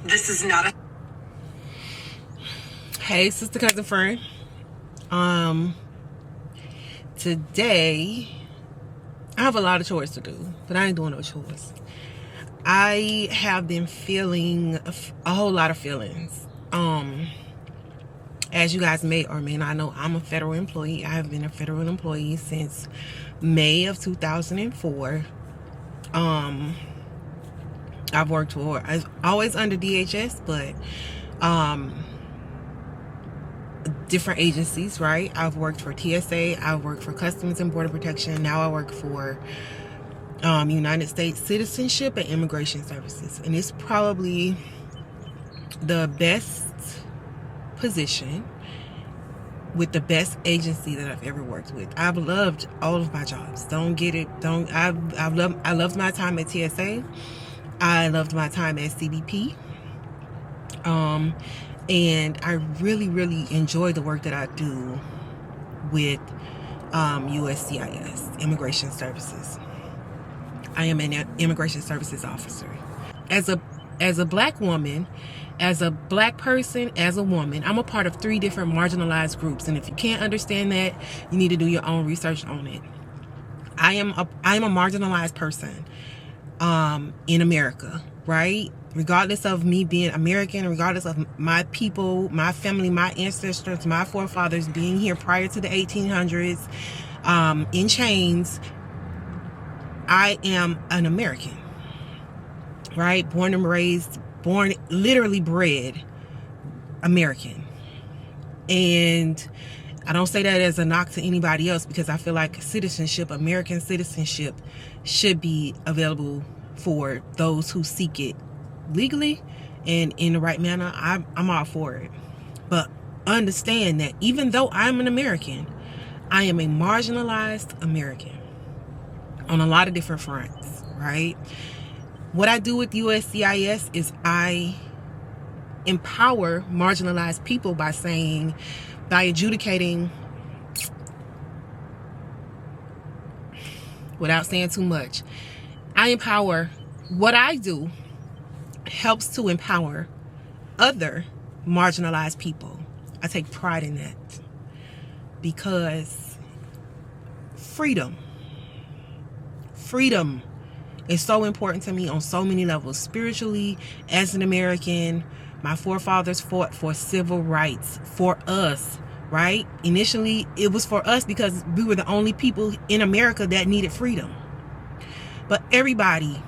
This is not a... Hey, sister, cousin, friend. Today, I have a lot of chores to do, but I ain't doing no chores. I have been feeling a whole lot of feelings. As you guys may or may not know, I'm a federal employee. I have been a federal employee since May of 2004. I've worked for, always under DHS, but different agencies, right? I've worked for TSA, I've worked for Customs and Border Protection. Now I work for United States Citizenship and Immigration Services, and it's probably the best position with the best agency that I've ever worked with. I've loved all of my jobs. Don't get it. I loved my time at TSA. I loved my time at CBP. And I really enjoy the work that I do with USCIS, Immigration Services. I am an Immigration Services officer. As a black woman, as a black person, as a woman, I'm a part of 3 different marginalized groups. And if you can't understand that, you need to do your own research on it. I am a marginalized person in America, right? Regardless of me being American, regardless of my people, my family, my ancestors, my forefathers being here prior to the 1800s, in chains, I am an American, right? Born and raised, literally bred American. And I don't say that as a knock to anybody else, because I feel like citizenship, American citizenship, should be available for those who seek it legally and in the right manner. I'm all for it. But understand that even though I'm an American, I am a marginalized American on a lot of different fronts, right? What I do with USCIS is I empower marginalized people by adjudicating, without saying too much, I empower, what I do helps to empower other marginalized people. I take pride in that, because freedom is so important to me on so many levels. Spiritually, as an American, my forefathers fought for civil rights for us, right? Initially, it was for us because we were the only people in America that needed freedom. But everybody,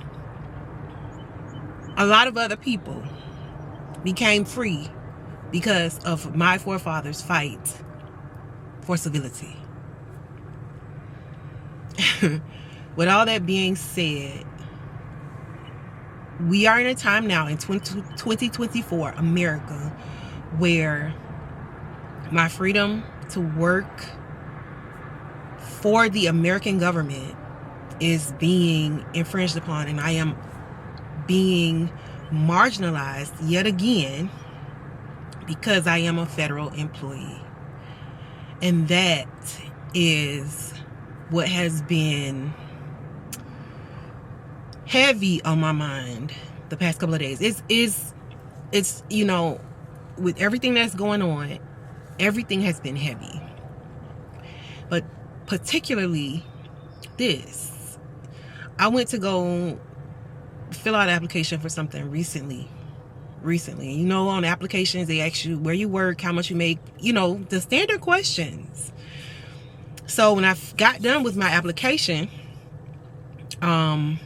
a lot of other people became free because of my forefathers' fight for civility. With all that being said, we are in a time now in 2024 America where my freedom to work for the American government is being infringed upon, and I am being marginalized yet again because I am a federal employee. And that is what has been heavy on my mind the past couple of days. It's you know, with everything that's going on, everything has been heavy. But particularly this. I went to go fill out an application for something recently. You know, on applications, they ask you where you work, how much you make, you know, the standard questions. So when I got done with my application, and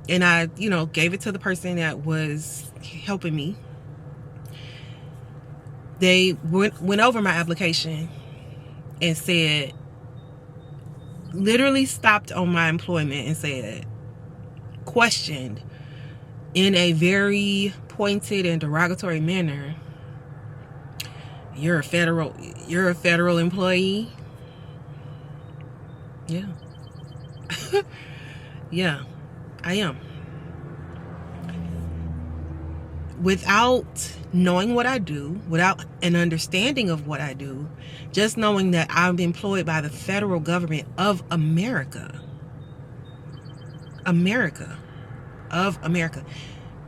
I, you know, gave it to the person that was helping me, they went over my application and said, literally stopped on my employment and said, questioned in a very pointed and derogatory manner, you're a federal employee? Yeah. Yeah, I am. Without knowing what I do, without an understanding of what I do, just knowing that I'm employed by the federal government of America.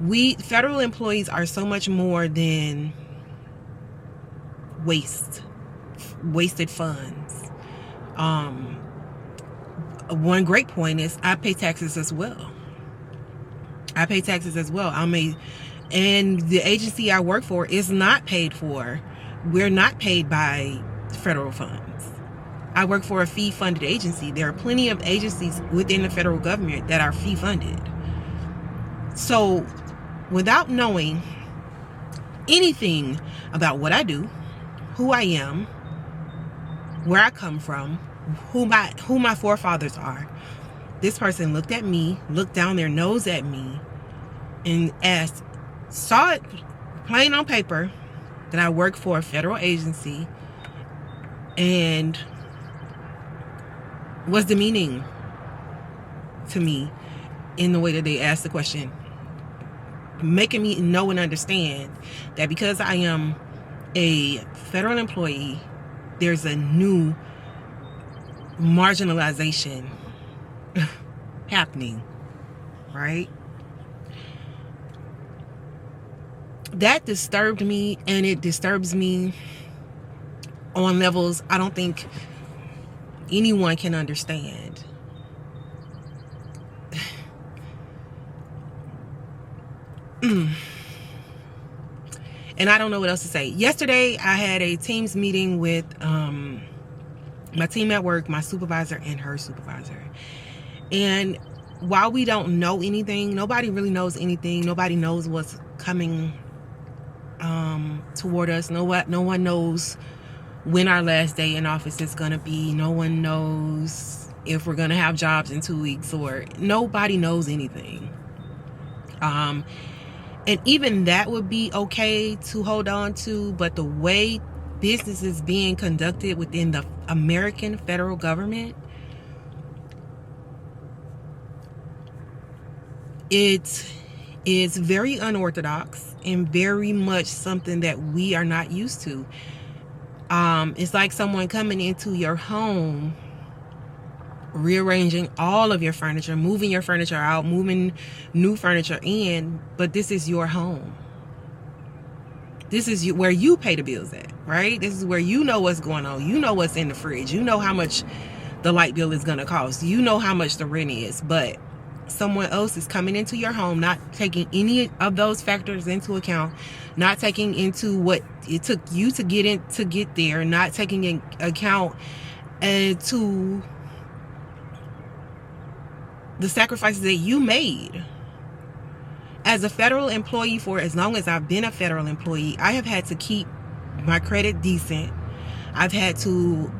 We federal employees are so much more than wasted funds. One great point is I pay taxes as well. And the agency I work for is not paid for. We're not paid by federal funds. I work for a fee-funded agency. There are plenty of agencies within the federal government that are fee-funded. So, without knowing anything about what I do, who I am, where I come from, who my forefathers are, this person looked at me, looked down their nose at me, and saw it plain on paper that I work for a federal agency, and was demeaning to me in the way that they asked the question, making me know and understand that because I am a federal employee, there's a new marginalization happening, right? That disturbed me, and it disturbs me on levels I don't think anyone can understand. And I don't know what else to say. Yesterday, I had a Teams meeting with my team at work, my supervisor and her supervisor. And while we don't know anything, nobody really knows anything. Nobody knows what's coming toward us. No one knows when our last day in office is going to be. No one knows if we're going to have jobs in 2 weeks, or nobody knows anything. And even that would be okay to hold on to, but the way business is being conducted within the American federal government, it is very unorthodox and very much something that we are not used to. It's like someone coming into your home, rearranging all of your furniture, moving your furniture out, moving new furniture in, but this is your home. This is where you pay the bills at, right? This is where you know what's going on. You know what's in the fridge. You know how much the light bill is going to cost. You know how much the rent is, but someone else is coming into your home, not taking any of those factors into account, not taking into what it took you to get there, not taking in account to the sacrifices that you made. As a federal employee, for as long as I've been a federal employee, I have had to keep my credit decent. I've had to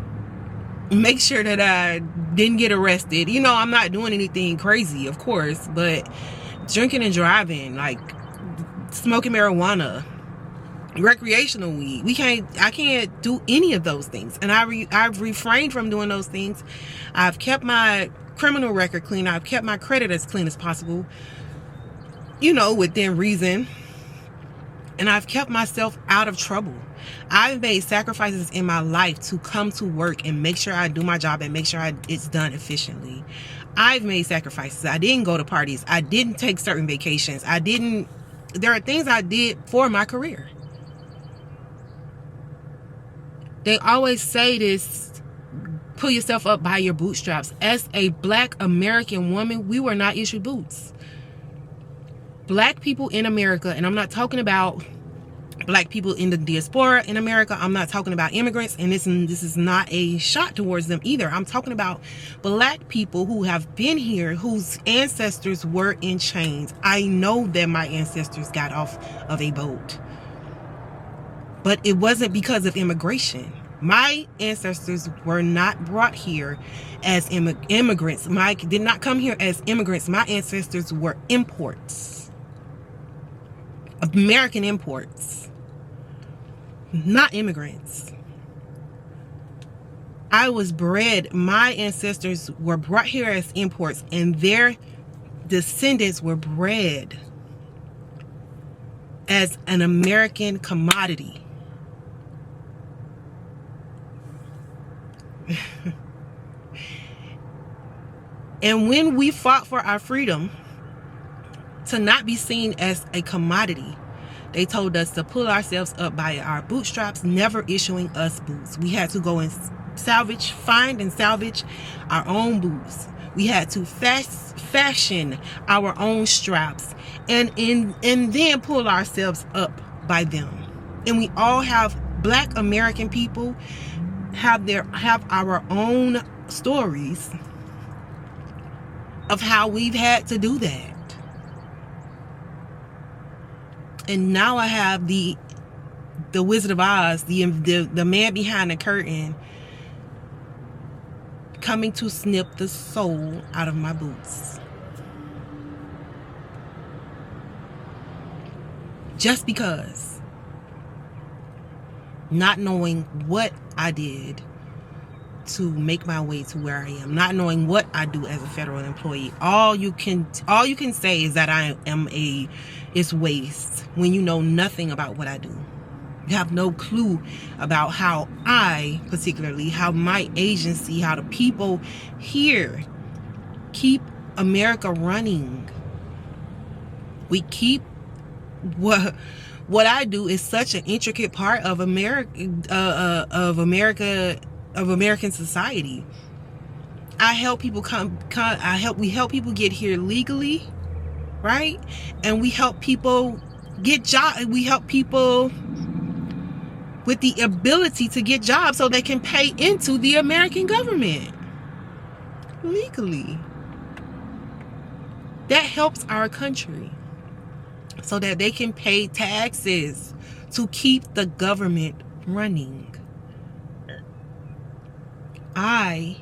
make sure that I didn't get arrested. You know, I'm not doing anything crazy, of course, but drinking and driving, like smoking marijuana, recreational weed, I can't do any of those things. And I've refrained from doing those things. I've kept my criminal record clean. I've kept my credit as clean as possible, you know, within reason. And I've kept myself out of trouble. I've made sacrifices in my life to come to work and make sure I do my job and make sure it's done efficiently. I've made sacrifices. I didn't go to parties. I didn't take certain vacations. There are things I did for my career. They always say this, pull yourself up by your bootstraps. As a Black American woman, we were not issued boots. Black people in America, and I'm not talking about Black people in the diaspora in America. I'm not talking about immigrants, and this is not a shot towards them either. I'm talking about Black people who have been here, whose ancestors were in chains. I know that my ancestors got off of a boat, but it wasn't because of immigration. My ancestors were not brought here as immigrants. Did not come here as immigrants. My ancestors were imports. American imports. Not immigrants. I was bred, my ancestors were brought here as imports, and their descendants were bred as an American commodity. And when we fought for our freedom to not be seen as a commodity. They told us to pull ourselves up by our bootstraps, never issuing us boots. We had to go and find and salvage our own boots. We had to fashion our own straps and then pull ourselves up by them. And we all have, Black American people have our own stories of how we've had to do that. And now I have the Wizard of Oz, the man behind the curtain, coming to snip the sole out of my boots. Just because. Not knowing what I did to make my way to where I am, not knowing what I do as a federal employee. All you can say is that I am it's waste, when you know nothing about what I do. You have no clue about how how my agency, how the people here keep America running. We keep what I do is such an intricate part of American society. I help people we help people get here legally, right? And we help people get jobs. We help people with the ability to get jobs so they can pay into the American government legally. That helps our country so that they can pay taxes to keep the government running. I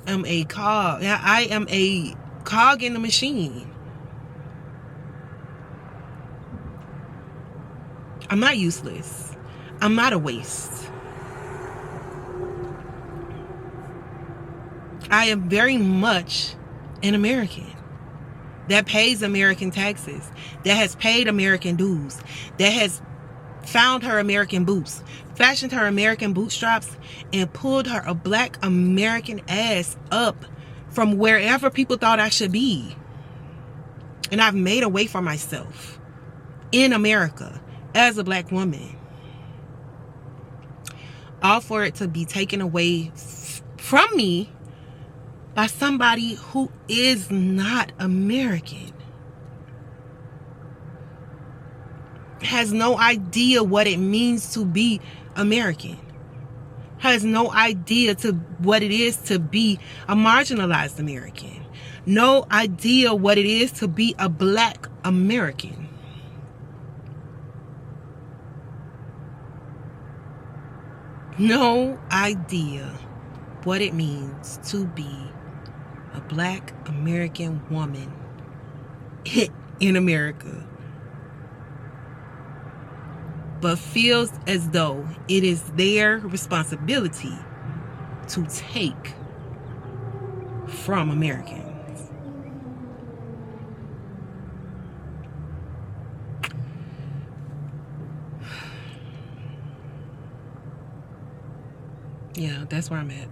am a cog. I am a cog in the machine. I'm not useless. I'm not a waste. I am very much an American that pays American taxes, that has paid American dues, that has found her American boots, fashioned her American bootstraps, and pulled her a Black American ass up from wherever people thought I should be. And I've made a way for myself in America as a Black woman. All for it to be taken away from me by somebody who is not American. Has no idea what it means to be American. Has no idea to what it is to be a marginalized American. No idea what it is to be a Black American. No idea what it means to be a Black American woman in America, but feels as though it is their responsibility to take from Americans. Yeah, that's where I'm at.